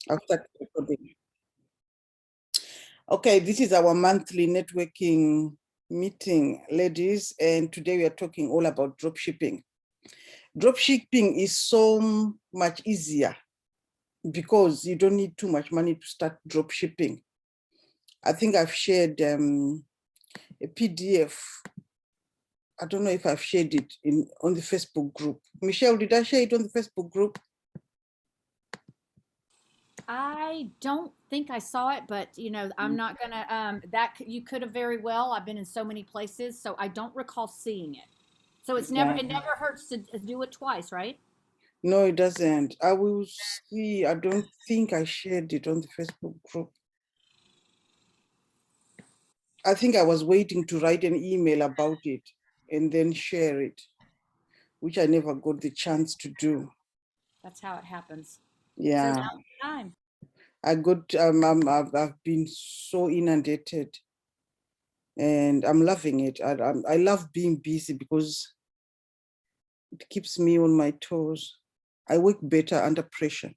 I'll start recording. Okay, this is our monthly networking meeting, ladies, and today we are talking all about dropshipping. Dropshipping is so much easier because you don't need too much money to start dropshipping. I think I've shared a PDF. I don't know if I've shared it on the Facebook group. Michelle, did I share it on the Facebook group? I don't think I saw it, but I'm not gonna you could have very well. I've been in so many places, so I don't recall seeing it. So it Yeah. never hurts to do it twice, right? No, it doesn't. I will see. I don't think I shared it on the Facebook group. I think I was waiting to write an email about it and then share it, which I never got the chance to do. That's how it happens. So Yeah, now's the time. I've been so inundated and I'm loving it. I love being busy because it keeps me on my toes. I work better under pressure.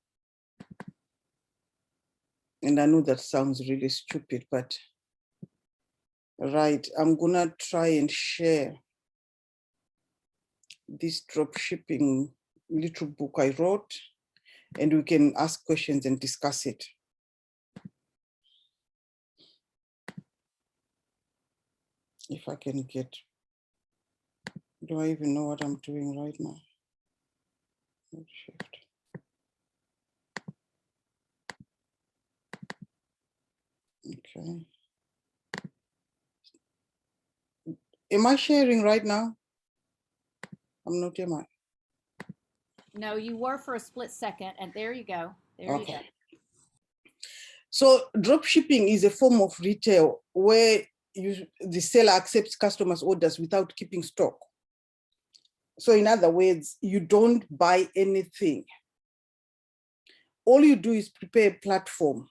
And I know that sounds really stupid, but right, I'm gonna try and share this dropshipping little book I wrote, and we can ask questions and discuss it. If I can get, do I even know what I'm doing right now? Shift. Okay. Am I sharing right now? I'm not, am I? No, you were for a split second, and there you go. There you go. So drop shipping is a form of retail where the seller accepts customers' orders without keeping stock. So in other words, you don't buy anything. All you do is prepare a platform.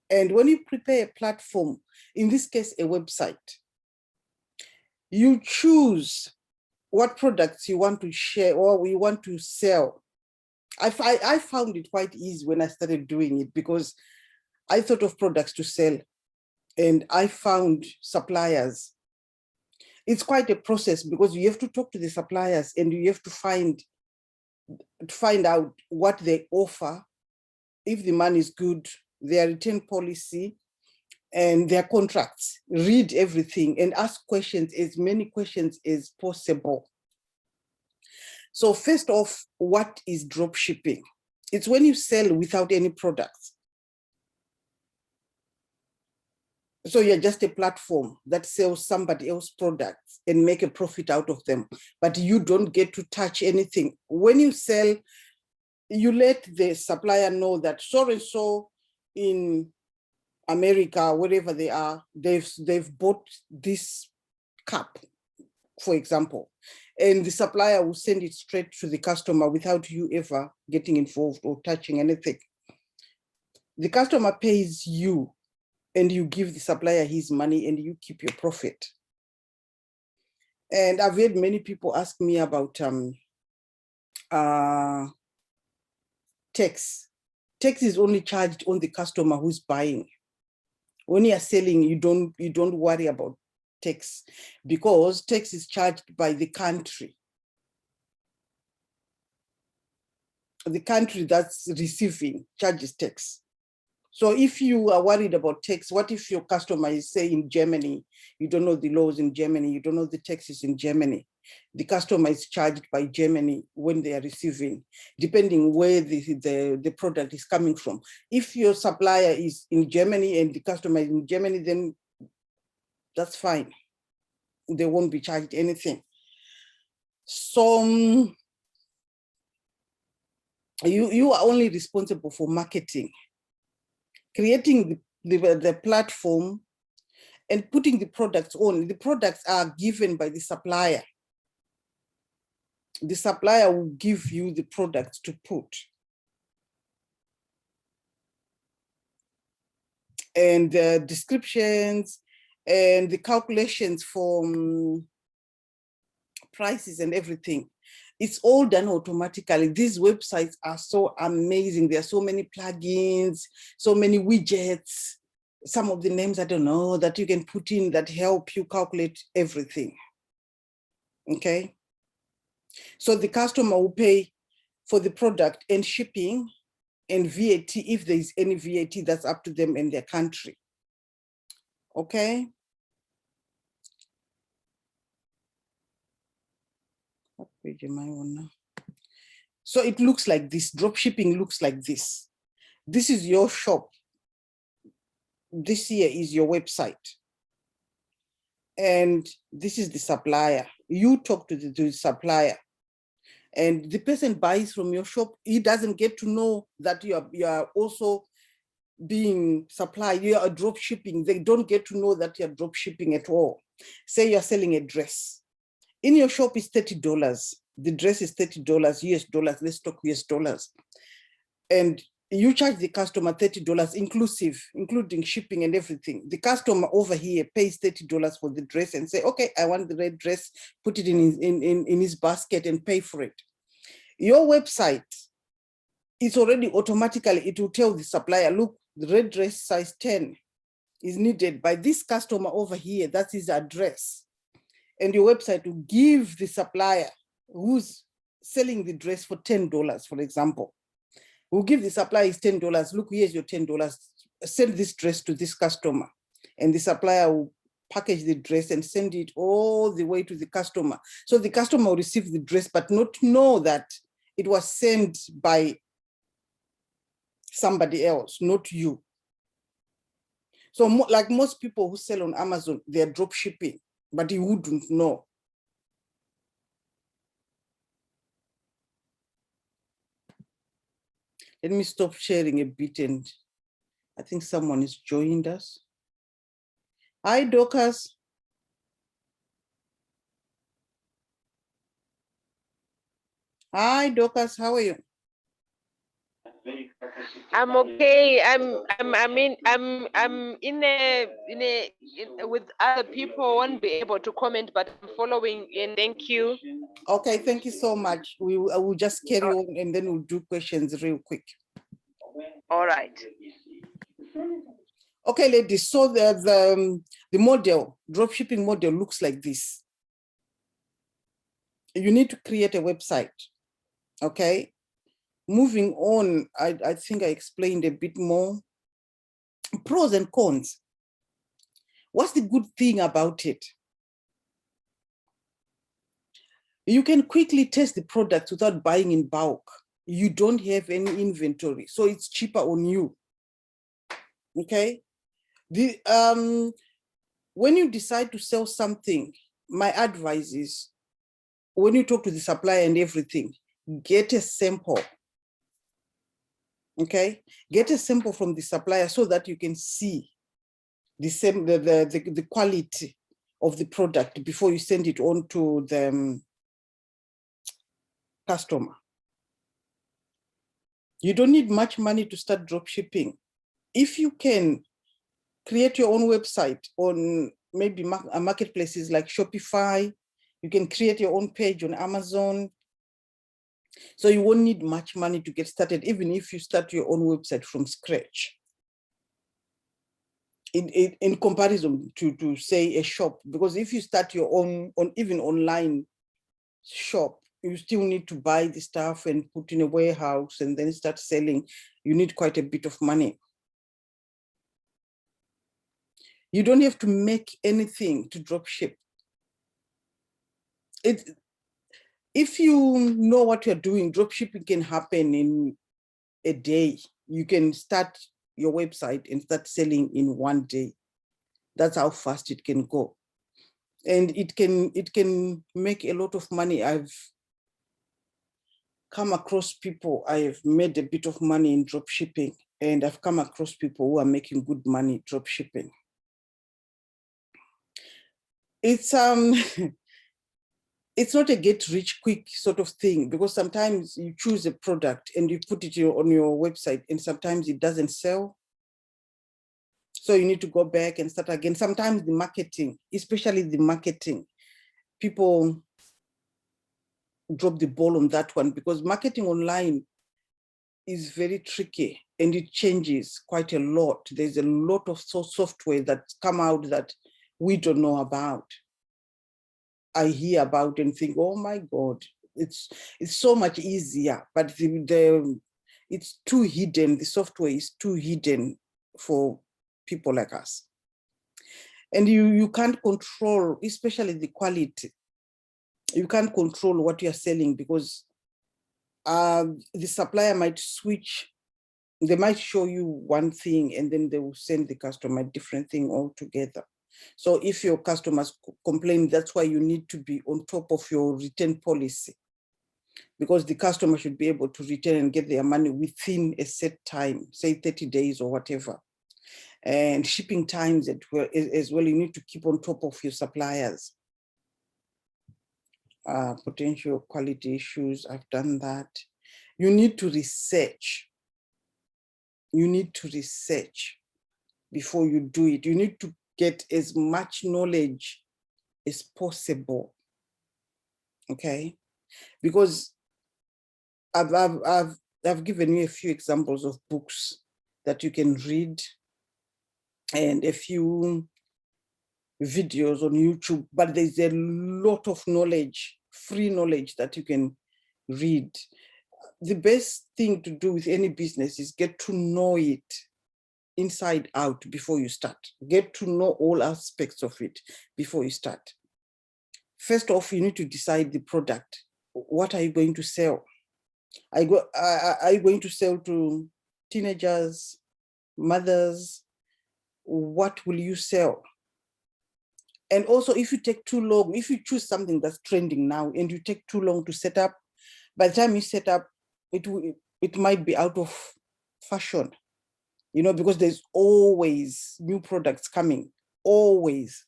And when you prepare a platform, in this case, a website, you choose what products you want to share or you want to sell. I found it quite easy when I started doing it because I thought of products to sell and I found suppliers. It's quite a process because you have to talk to the suppliers and you have to find out what they offer, if the money is good, their return policy, and their contracts. Read everything and ask questions, as many questions as possible. So first off, what is drop shipping? It's when you sell without any products. So you're just a platform that sells somebody else's products and make a profit out of them, but you don't get to touch anything. When you sell, you let the supplier know that so and so in America, wherever they are, they've bought this cup, for example, and the supplier will send it straight to the customer without you ever getting involved or touching anything. The customer pays you and you give the supplier his money and you keep your profit. And I've had many people ask me about tax. Tax is only charged on the customer who's buying. When you're selling, you don't worry about tax because tax is charged by the country. The country that's receiving charges tax. So if you are worried about tax, what if your customer is, say, in Germany, you don't know the laws in Germany, you don't know the taxes in Germany. The customer is charged by Germany when they are receiving, depending where the product is coming from. If your supplier is in Germany and the customer is in Germany, then that's fine. They won't be charged anything. So you are only responsible for marketing, creating the platform and putting the products on. The products are given by the supplier. The supplier will give you the products to put. And the descriptions and the calculations for prices and everything. It's all done automatically. These websites are so amazing. There are so many plugins, so many widgets, some of the names I don't know that you can put in that help you calculate everything. Okay. So the customer will pay for the product and shipping and VAT, if there is any VAT, that's up to them and their country. Okay. What page am I on now? So it looks like this. Dropshipping looks like this. This is your shop. This here is your website. And this is the supplier. You talk to the supplier. And the person buys from your shop. He doesn't get to know that you are also being supplied. You are drop shipping. They don't get to know that you're drop shipping at all. Say you're selling a dress. In your shop is $30. The dress is $30 US dollars. Let's talk US dollars. And you charge the customer $30 inclusive, including shipping and everything. The customer over here pays $30 for the dress and say, okay, I want the red dress, put it in his basket and pay for it. Your website, it's already automatically, it will tell the supplier, look, the red dress size 10 is needed by this customer over here. That's his address. And your website will give the supplier who's selling the dress for $10, for example. We'll give the supplier his $10. Look, here's your $10. Send this dress to this customer. And the supplier will package the dress and send it all the way to the customer. So the customer will receive the dress, but not know that it was sent by somebody else, not you. So like most people who sell on Amazon, they're drop shipping, but you wouldn't know. Let me stop sharing a bit, and I think someone has joined us. Hi, Dorcas. Hi, Dorcas, how are you? I'm okay. I'm with other people. Won't be able to comment, but I'm following and thank you. Okay, thank you so much. I will just carry on and then we'll do questions real quick. All right. Okay, ladies. So the model, dropshipping model looks like this. You need to create a website. Okay. Moving on, I think I explained a bit more. Pros and cons. What's the good thing about it? You can quickly test the product without buying in bulk. You don't have any inventory, so it's cheaper on you. Okay. When you decide to sell something, my advice is when you talk to the supplier and everything, get a sample. Okay, get a sample from the supplier so that you can see the quality of the product before you send it on to the customer. You don't need much money to start drop shipping. If you can create your own website on maybe marketplaces like Shopify, you can create your own page on Amazon. So you won't need much money to get started, even if you start your own website from scratch. In comparison to say a shop, because if you start your own even online shop, you still need to buy the stuff and put in a warehouse and then start selling. You need quite a bit of money. You don't have to make anything to drop ship. If you know what you're doing, drop shipping can happen in a day. You can start your website and start selling in one day. That's how fast it can go. And it can make a lot of money. I've come across people, I've made a bit of money in drop shipping, and I've come across people who are making good money drop shipping. It's it's not a get rich quick sort of thing, because sometimes you choose a product and you put it on your website and sometimes it doesn't sell. So you need to go back and start again. Sometimes the marketing, especially the marketing, people drop the ball on that one, because marketing online is very tricky and it changes quite a lot. There's a lot of software that's come out that we don't know about. I hear about and think, oh my God, it's so much easier, but it's too hidden. The software is too hidden for people like us. And you can't control, especially the quality. You can't control what you're selling, because the supplier might switch. They might show you one thing and then they will send the customer a different thing altogether. So if your customers complain, that's why you need to be on top of your return policy, because the customer should be able to return and get their money within a set time, say 30 days or whatever. And shipping times as well, you need to keep on top of your suppliers. Potential quality issues, I've done that. You need to research. You need to research before you do it. You need to get as much knowledge as possible, okay? Because I've given you a few examples of books that you can read and a few videos on YouTube, but there's a lot of knowledge, free knowledge that you can read. The best thing to do with any business is get to know it inside out before you start. Get to know all aspects of it before you start. First off, you need to decide the product. What are you going to sell? Are you going to sell to teenagers, mothers? What will you sell? And also, if you take too long, if you choose something that's trending now and you take too long to set up, by the time you set up, it might be out of fashion, you know, because there's always new products coming, always.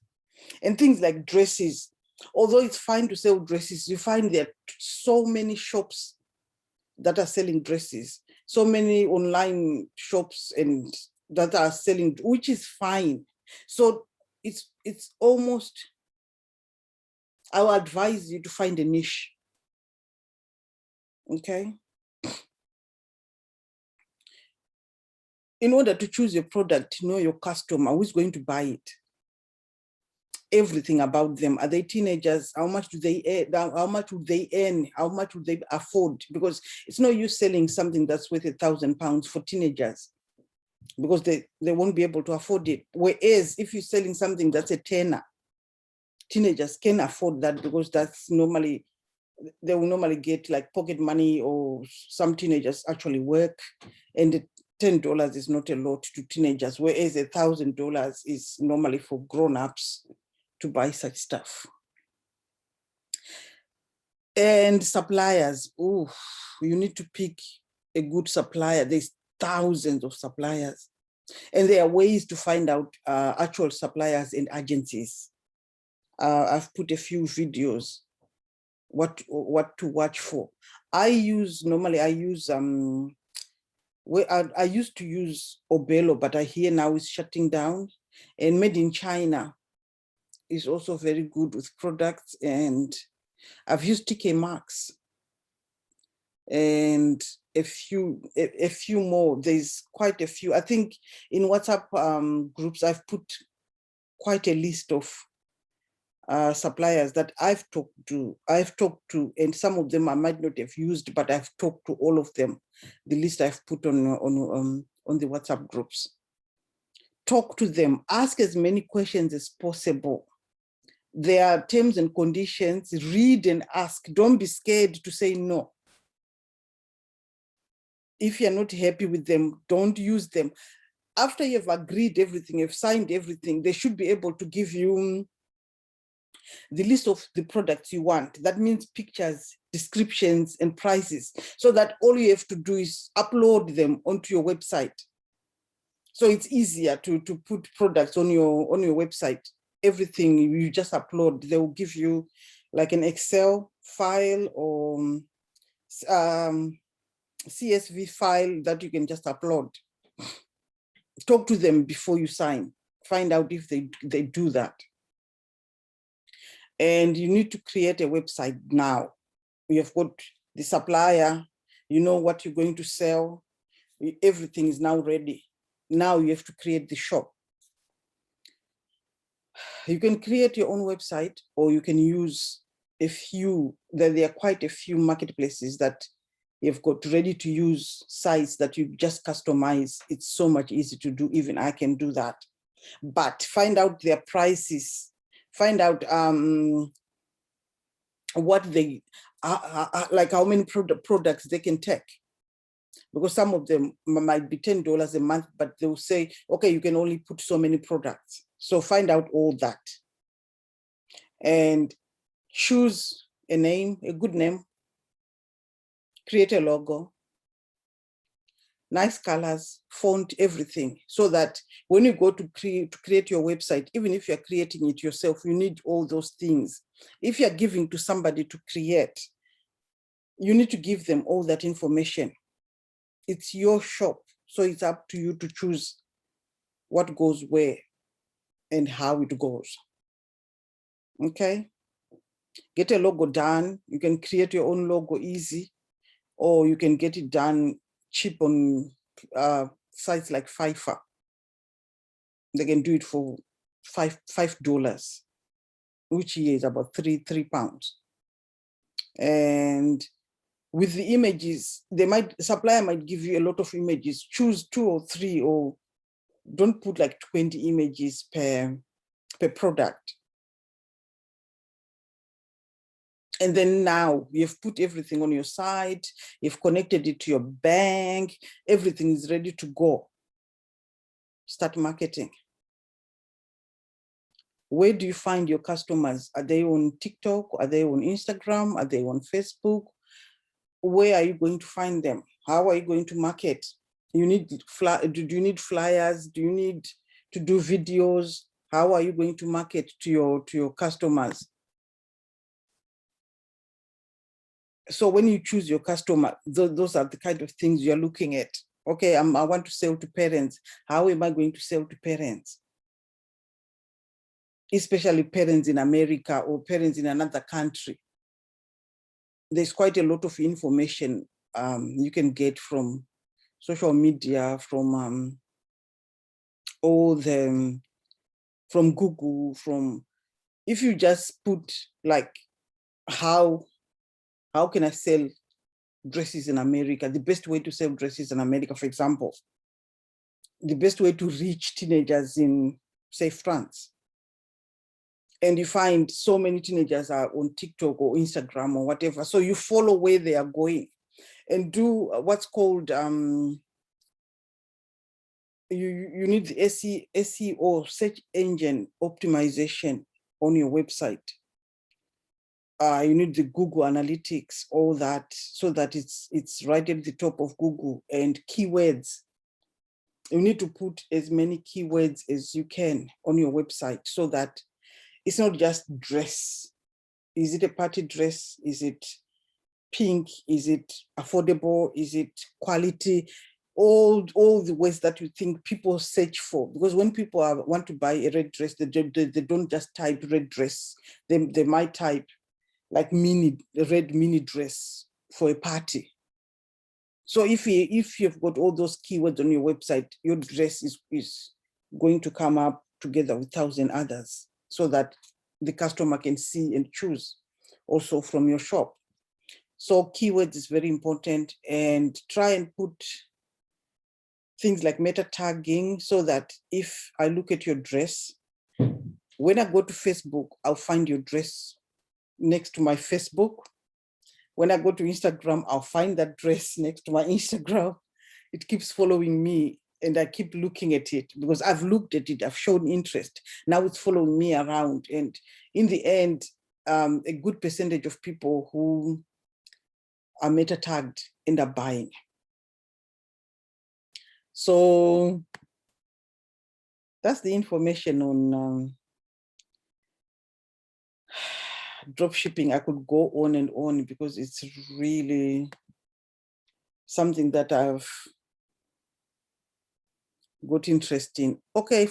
And things like dresses, although it's fine to sell dresses, you find there are so many shops that are selling dresses, so many online shops and that are selling, which is fine. So it's almost, I would advise you to find a niche, okay? In order to choose your product, know your customer, who's going to buy it. Everything about them. Are they teenagers? How much do they earn? How much would they earn? How much would they afford? Because it's no use selling something that's worth £1,000 for teenagers, because they won't be able to afford it. Whereas if you're selling something that's a tenner, teenagers can afford that, because that's normally, they will normally get like pocket money, or some teenagers actually work, and $10 is not a lot to teenagers, whereas $1,000 is normally for grown-ups to buy such stuff. And suppliers, oh, you need to pick a good supplier. There's thousands of suppliers, and there are ways to find out actual suppliers and agencies. I've put a few videos, what to watch for. I use I used to use Obelo, but I hear now it's shutting down. And Made in China is also very good with products. And I've used TK Maxx and a few more. There's quite a few. I think in WhatsApp groups, I've put quite a list of suppliers that I've talked to, and some of them I might not have used, but I've talked to all of them. The list I've put on the WhatsApp groups. Talk to them, ask as many questions as possible. There are terms and conditions, read and ask. Don't be scared to say no. If you're not happy with them, don't use them. After you've agreed everything, you've signed everything, they should be able to give you the list of the products you want. That means pictures, descriptions, and prices, so that all you have to do is upload them onto your website. So it's easier to put products on your website. Everything you just upload. They will give you like an Excel file or CSV file that you can just upload. Talk to them before you sign. Find out if they do that. And you need to create a website now. You've got the supplier, you know what you're going to sell. Everything is now ready. Now you have to create the shop. You can create your own website, or you can use a few, there are quite a few marketplaces that you've got ready to use sites that you just customize. It's so much easy to do. Even I can do that. But find out their prices, find out what they, like how many products they can take. Because some of them might be $10 a month, but they'll say, okay, you can only put so many products. So find out all that. And choose a name, a good name, create a logo, nice colors, font, everything, so that when you go to create your website, even if you're creating it yourself, you need all those things. If you're giving to somebody to create, you need to give them all that information. It's your shop, so it's up to you to choose what goes where and how it goes. Okay? Get a logo done. You can create your own logo easy, or you can get it done cheap on sites like Fiverr. They can do it for $5, which here is about three pounds. And with the images, supplier might give you a lot of images. Choose 2 or 3, or don't put like 20 images per product. And then now you've put everything on your site, you've connected it to your bank, everything is ready to go. Start marketing. Where do you find your customers? Are they on TikTok? Are they on Instagram? Are they on Facebook? Where are you going to find them? How are you going to market? You need do you need flyers? Do you need to do videos? How are you going to market to your customers? So when you choose your customer, those are the kind of things you're looking at. Okay, I want to sell to parents. How am I going to sell to parents? Especially parents in America or parents in another country. There's quite a lot of information you can get from social media, from from Google, if you just put like, how can I sell dresses in America? The best way to sell dresses in America, for example, the best way to reach teenagers in, say, France. And you find so many teenagers are on TikTok or Instagram or whatever. So you follow where they are going and do what's called, you need the SEO, search engine optimization on your website. You need the Google Analytics, all that, so that it's right at the top of Google. And keywords. You need to put as many keywords as you can on your website, so that it's not just dress. Is it a party dress? Is it pink? Is it affordable? Is it quality? All the ways that you think people search for. Because when people want to buy a red dress, they don't just type red dress. They might type like red mini dress for a party. So if you've got all those keywords on your website, your dress is going to come up together with 1,000 others, so that the customer can see and choose also from your shop. So keywords is very important, and try and put things like meta tagging, so that if I look at your dress, when I go to Facebook, I'll find your dress next to my Facebook. When I go to Instagram, I'll find that dress next to my Instagram. It keeps following me, and I keep looking at it because I've looked at it, I've shown interest. Now it's following me around. And in the end, a good percentage of people who are meta tagged end up buying. So that's the information on dropshipping. I could go on and on because it's really something that I've got interest in. Okay,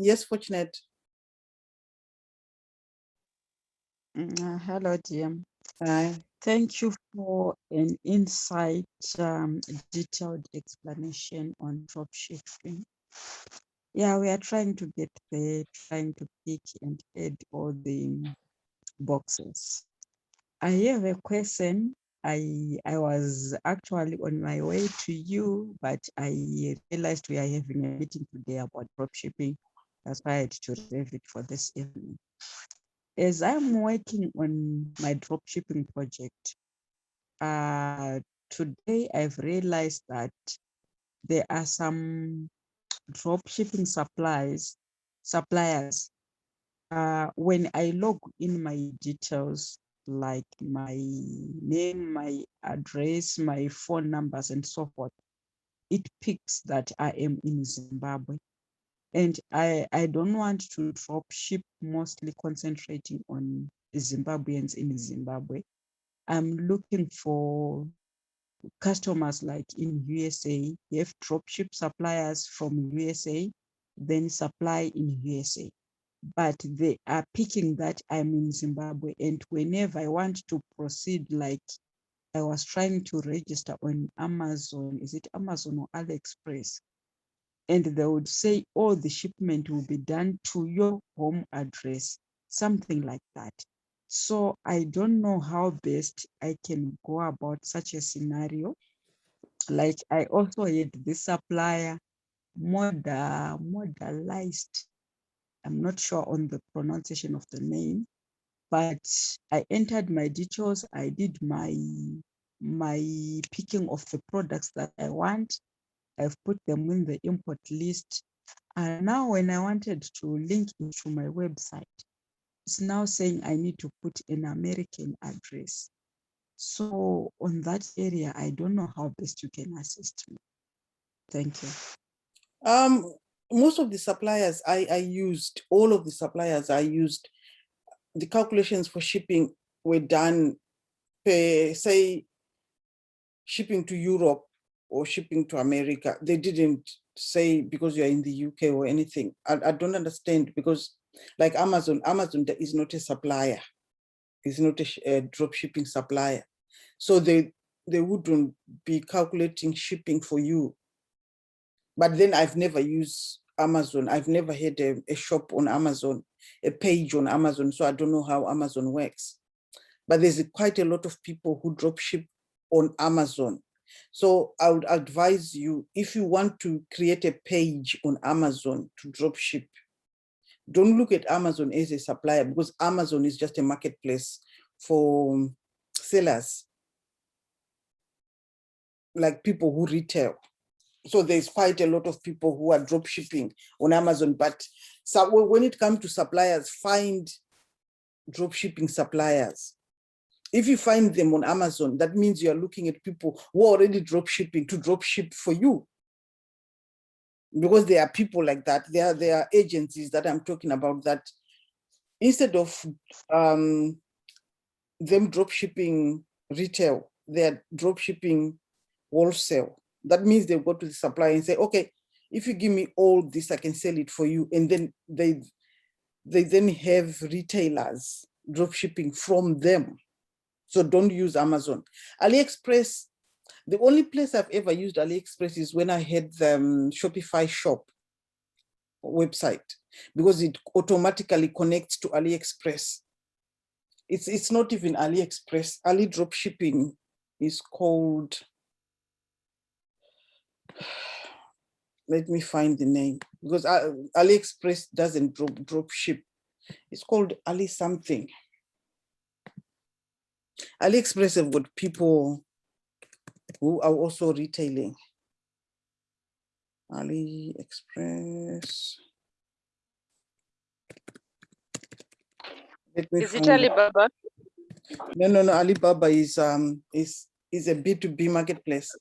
yes, Fortunate. Hello, dear. Hi. Thank you for an insight, detailed explanation on dropshipping. Yeah, we are trying to get there, trying to pick and add all the boxes. I have a question. I was actually on my way to you, but I realized we are having a meeting today about dropshipping. That's why I had to reserve it for this evening. As I'm working on my dropshipping project, today I've realized that there are some dropshipping suppliers. When I log in my details, like my name, my address, my phone numbers, and so forth, it picks that I am in Zimbabwe. And I don't want to drop ship, mostly concentrating on Zimbabweans in Zimbabwe. I'm looking for customers like in USA. You have dropship suppliers from USA, then supply in USA. But they are picking that I'm in Zimbabwe. And whenever I want to proceed, like I was trying to register on Amazon, is it Amazon or AliExpress? And they would say, oh, the shipment will be done to your home address, something like that. So I don't know how best I can go about such a scenario. Like I also had this supplier, modalized. I'm not sure on the pronunciation of the name, but I entered my details. I did my picking of the products that I want. I've put them in the import list. And now when I wanted to link it to my website, it's now saying I need to put an American address. So on that area, I don't know how best you can assist me. Thank you. Most of the suppliers I used, all of the suppliers I used, the calculations for shipping were done per, say, shipping to Europe or shipping to America. They didn't say because you're in the UK or anything. I don't understand, because like Amazon is not a supplier. It's not a drop shipping supplier. So they wouldn't be calculating shipping for you. But then I've never used Amazon. I've never had a shop on Amazon, a page on Amazon. So I don't know how Amazon works. But there's quite a lot of people who drop ship on Amazon. So I would advise you, if you want to create a page on Amazon to drop ship, don't look at Amazon as a supplier, because Amazon is just a marketplace for sellers, like people who retail. So there's quite a lot of people who are drop shipping on Amazon, but so when it comes to suppliers, find drop shipping suppliers. If you find them on Amazon, that means you're looking at people who are already drop shipping to drop ship for you. Because there are people like that. There are agencies that I'm talking about that instead of them drop shipping retail, they're drop shipping wholesale. That means they go to the supplier and say, okay, if you give me all this, I can sell it for you. And then they then have retailers drop shipping from them. So don't use Amazon. AliExpress, the only place I've ever used AliExpress is when I had the Shopify shop website, because it automatically connects to AliExpress. It's not even AliExpress. Ali Dropshipping is called, let me find the name, because AliExpress doesn't drop ship. It's called Ali something. AliExpress have got people who are also retailing. AliExpress. Is it Alibaba? No. Alibaba is a B2B marketplace.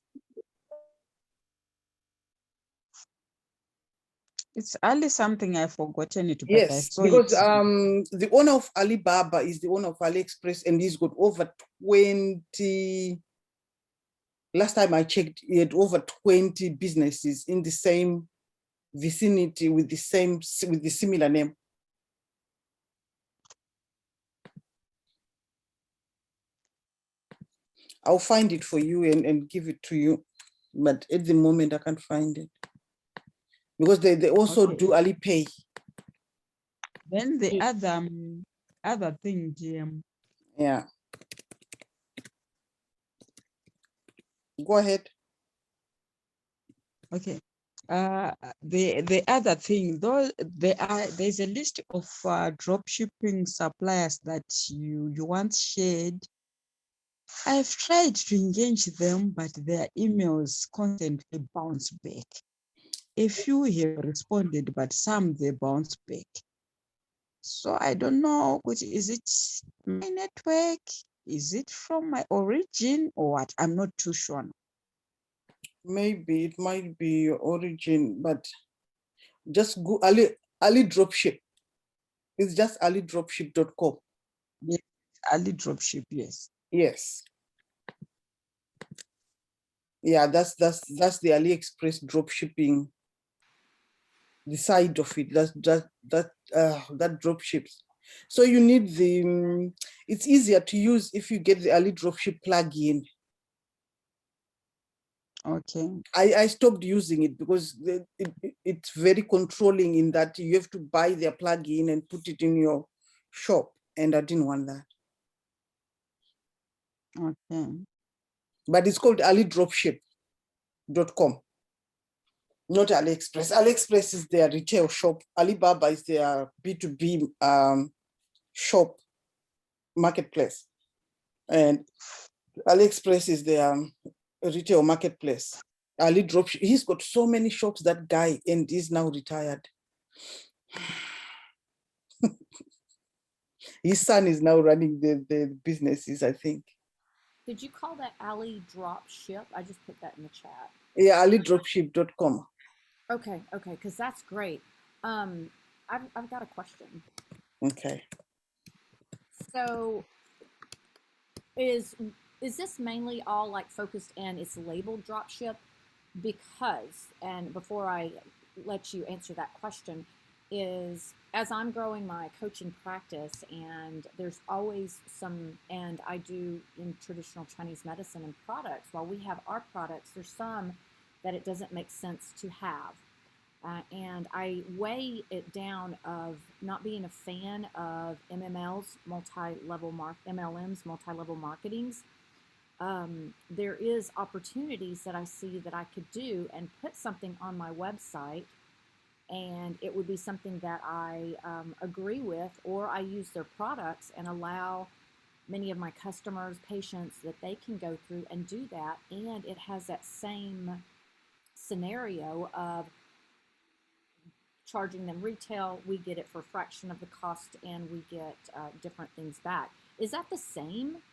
It's Ali something, I've forgotten it, but Yes, I saw because it. the owner of Alibaba is the owner of AliExpress, and he's got over 20. Last time I checked, he had over 20 businesses in the same vicinity with the similar name. I'll find it for you and give it to you. But at the moment, I can't find it. Because they also Okay. do Alipay. Then the other thing, GM, Yeah. Go ahead. okay. The other thing, though, there's a list of drop shipping suppliers that you once shared. I've tried to engage them, but their emails constantly bounce back. A few have responded, but some they bounce back. So I don't know, which is it my network? Is it from my origin or what? I'm not too sure. Maybe it might be your origin, but just go Ali Dropship. It's just alidropship.com. Yes, Ali Dropship, yes. Yes. Yeah, that's the AliExpress dropshipping, the side of it. That dropships. So you need it's easier to use if you get the Ali Dropship plugin. Okay. I stopped using it because it's very controlling in that you have to buy their plugin and put it in your shop, and I didn't want that. Okay. But it's called alidropship.com, not AliExpress. AliExpress is their retail shop. Alibaba is their B2B shop marketplace, and AliExpress is their retail marketplace. Ali Dropship, he's got so many shops, that guy, and he's now retired. His son is now running the businesses, I think. Did you call that Ali Dropship? I just put that in the chat. Yeah, alidropship.com. Okay, because that's great. I've got a question. Okay. So is this mainly all like focused in it's labeled dropship? Because, and before I let you answer that question, is as I'm growing my coaching practice, and there's always some, and I do in traditional Chinese medicine and products, while we have our products, there's some that it doesn't make sense to have. And I weigh it down of not being a fan of MLMs, multi-level marketings. There is opportunities that I see that I could do and put something on my website, and it would be something that I agree with, or I use their products and allow many of my customers, patients, that they can go through and do that. And it has that same scenario of charging them retail, we get it for a fraction of the cost, and we get different things back. Is that the same?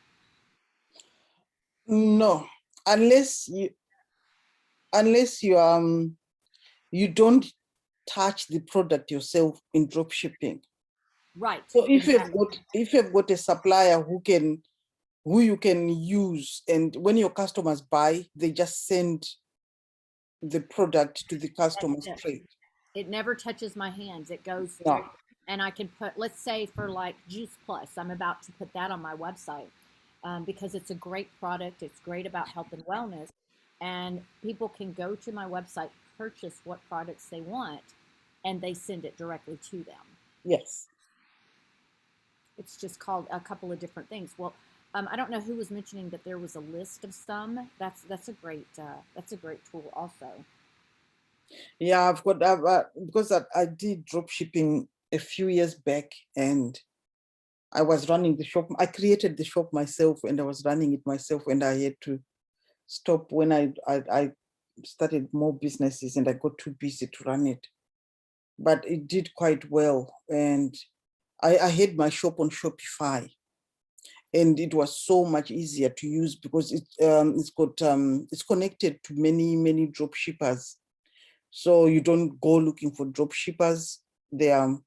No, unless you you don't touch the product yourself in drop shipping. Right. So if exactly. you've got a supplier who you can use, and when your customers buy, they just send the product to the customer straight. It never touches my hands. It goes No. through, and I can put, let's say for like Juice Plus, I'm about to put that on my website because it's a great product. It's great about health and wellness, and people can go to my website, purchase what products they want, and they send it directly to them. Yes. It's just called a couple of different things. Well, I don't know who was mentioning that there was a list of some. That's a great tool also. Yeah, I've got because I did drop shipping a few years back, and I was running the shop. I created the shop myself, and I was running it myself, and I had to stop when I started more businesses, and I got too busy to run it. But it did quite well, and I had my shop on Shopify, and it was so much easier to use because it's connected to many drop shippers. So you don't go looking for drop shippers. They've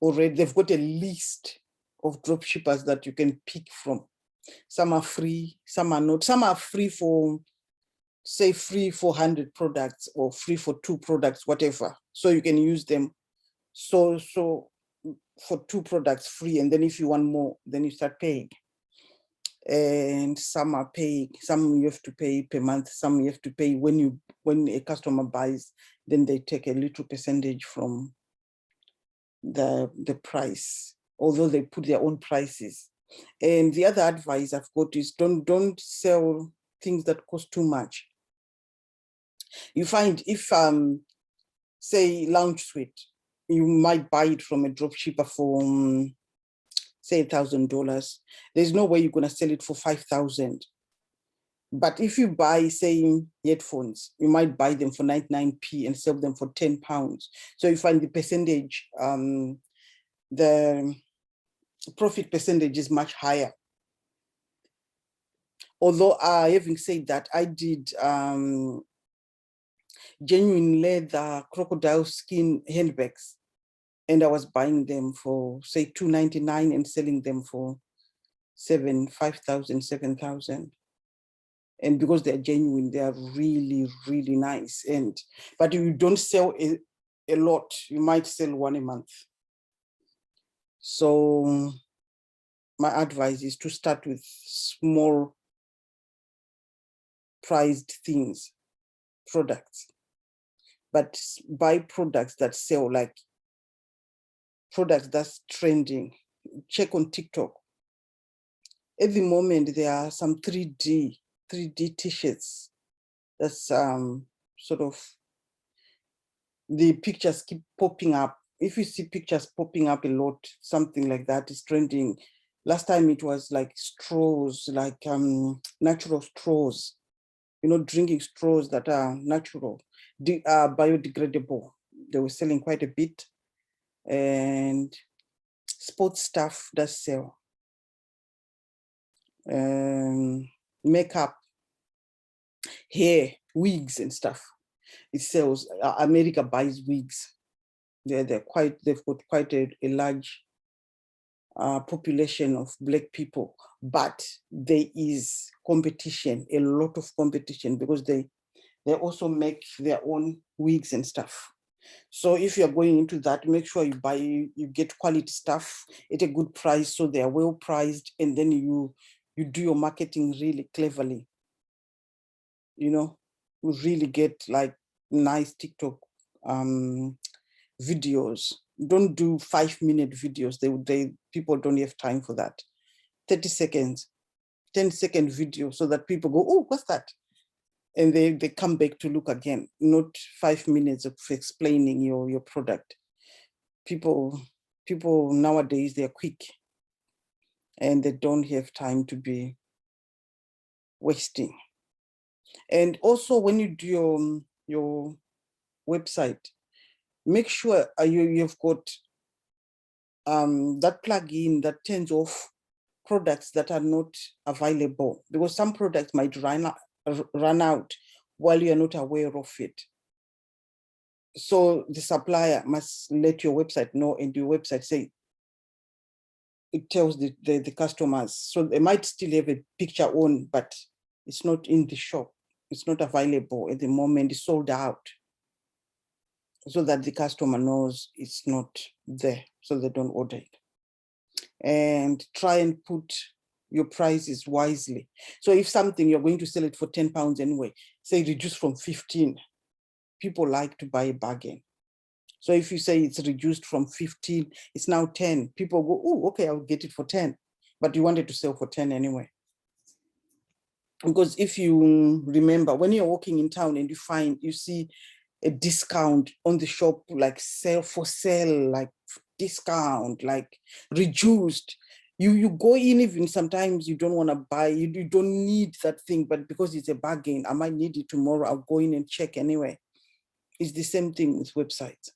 got a list of drop shippers that you can pick from. Some are free, some are not. Some are free for, say, free for 100 products or free for 2 products, whatever. So you can use them. So for 2 products free, and then if you want more, then you start paying. and some are paying, some you have to pay per month, some you have to pay when a customer buys, then they take a little percentage from the price, although they put their own prices. And the other advice I've got is don't sell things that cost too much. You find if say lounge suite, you might buy it from a dropshipper for say $1,000. There's no way you're gonna sell it for 5,000. But if you buy, say, headphones, you might buy them for 99p and sell them for £10. So you find the percentage, the profit percentage is much higher. Although having said that, I did genuine leather crocodile skin handbags, and I was buying them for say $2.99 and selling them for 5,000, 7,000. And because they're genuine, they are really, really nice. But if you don't sell a lot, you might sell one a month. So my advice is to start with small priced things, products, but buy products that sell, like products that's trending. Check on TikTok. At the moment, there are some 3D t-shirts. That's sort of, the pictures keep popping up. If you see pictures popping up a lot, something like that is trending. Last time it was like straws, like natural straws, drinking straws that are natural, biodegradable. They were selling quite a bit. And sports stuff does sell. Makeup, hair, wigs and stuff. It sells. America buys wigs. They've got quite a large population of Black people, but there is competition, a lot of competition, because they also make their own wigs and stuff. So if you're going into that, make sure you get quality stuff at a good price, so they are well priced, and then you do your marketing really cleverly. You really get like nice TikTok videos. Don't do 5-minute videos. People don't have time for that. 30 seconds, 10-second video, so that people go, oh, what's that? And they come back to look again, not 5 minutes of explaining your product. People nowadays, they're quick and they don't have time to be wasting. And also when you do your website, make sure you've got that plugin that turns off products that are not available, because some products might run out while you're not aware of it. So the supplier must let your website know, and your website say, it tells the customers. So they might still have a picture on, but it's not in the shop. It's not available at the moment, it's sold out. So that the customer knows it's not there, so they don't order it. And try and put your prices wisely. So if something you're going to sell it for £10 anyway, say reduce from 15. People like to buy a bargain. So if you say it's reduced from 15, it's now 10. People go, oh, okay, I'll get it for 10. But you wanted to sell for 10 anyway. Because if you remember, when you're walking in town and you see a discount on the shop, like for sale, like discount, like reduced, you go in, even sometimes you don't want to buy, you don't need that thing, but because it's a bargain, I might need it tomorrow, I'll go in and check anyway. It's the same thing with websites.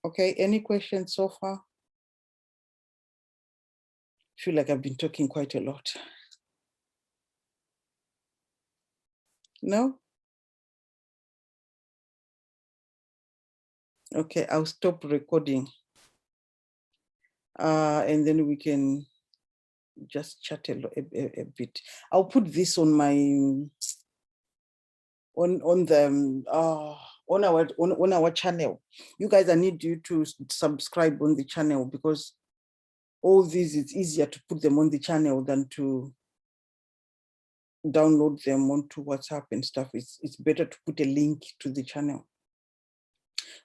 Okay, any questions so far? I feel like I've been talking quite a lot. No? Okay, I'll stop recording. And then we can just chat a bit. I'll put this on my on our channel. You guys, I need you to subscribe on the channel, because all these, it's easier to put them on the channel than to download them onto WhatsApp and stuff. It's better to put a link to the channel.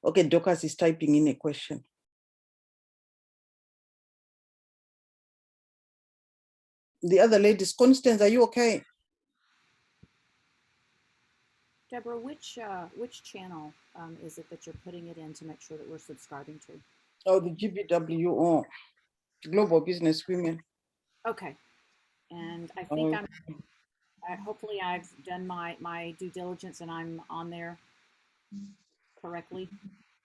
Okay, Dorcas is typing in a question. The other ladies, Constance, are you okay? Deborah, which channel is it that you're putting it in to make sure that we're subscribing to? Oh, the GBW, Global Business Women. Okay, and I think hopefully I've done my due diligence and I'm on there correctly.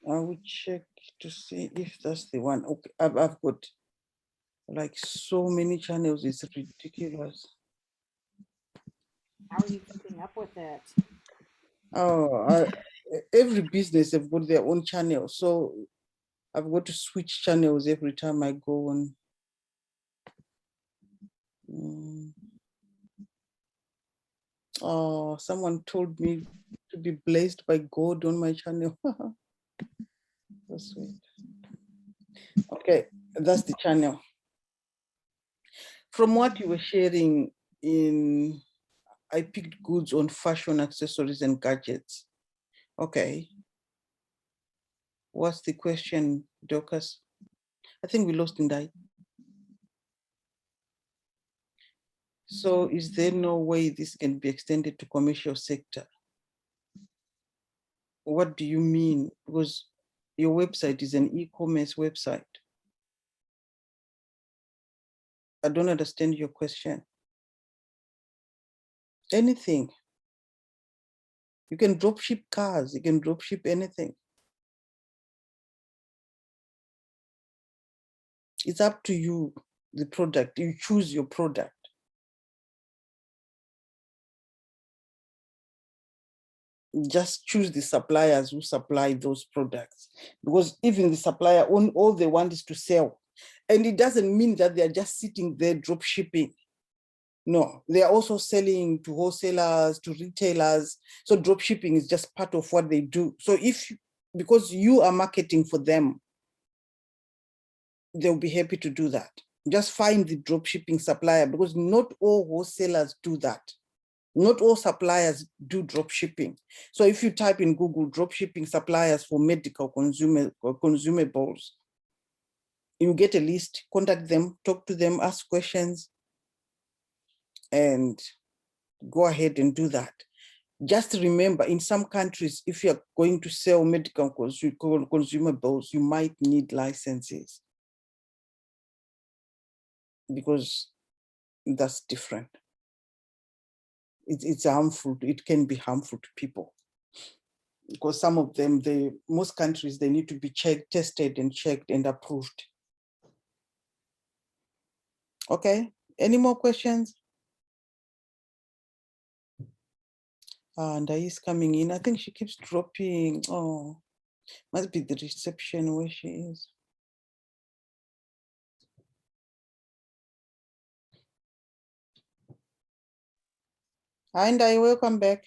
I will check to see if that's the one. Okay, I've got like so many channels, it's ridiculous. How are you keeping up with it? Oh, every business have got their own channel, so I've got to switch channels every time I go on. Oh, someone told me to be blessed by God on my channel. That's sweet. Okay, that's the channel. From what you were sharing I picked goods on fashion, accessories, and gadgets. Okay. What's the question, Dorcas? I think we lost Ndai. So is there no way this can be extended to commercial sector? What do you mean? Because your website is an e-commerce website. I don't understand your question. Anything. You can drop ship cars, you can drop ship anything. It's up to you, the product. You choose your product. Just choose the suppliers who supply those products, because even the supplier, all they want is to sell. And it doesn't mean that they're just sitting there drop shipping. No, they are also selling to wholesalers, to retailers. So drop shipping is just part of what they do. So because you are marketing for them, they'll be happy to do that. Just find the drop shipping supplier, because not all wholesalers do that. Not all suppliers do drop shipping. So if you type in Google drop shipping suppliers for medical consumables, you get a list, contact them, talk to them, ask questions, and go ahead and do that. Just remember, in some countries, if you're going to sell medical consumables, you might need licenses, because that's different. It's harmful. It can be harmful to people, because some of them, most countries, they need to be tested and checked and approved. Okay, any more questions? And is coming in. I think she keeps dropping. Oh, must be the reception where she is. And welcome back.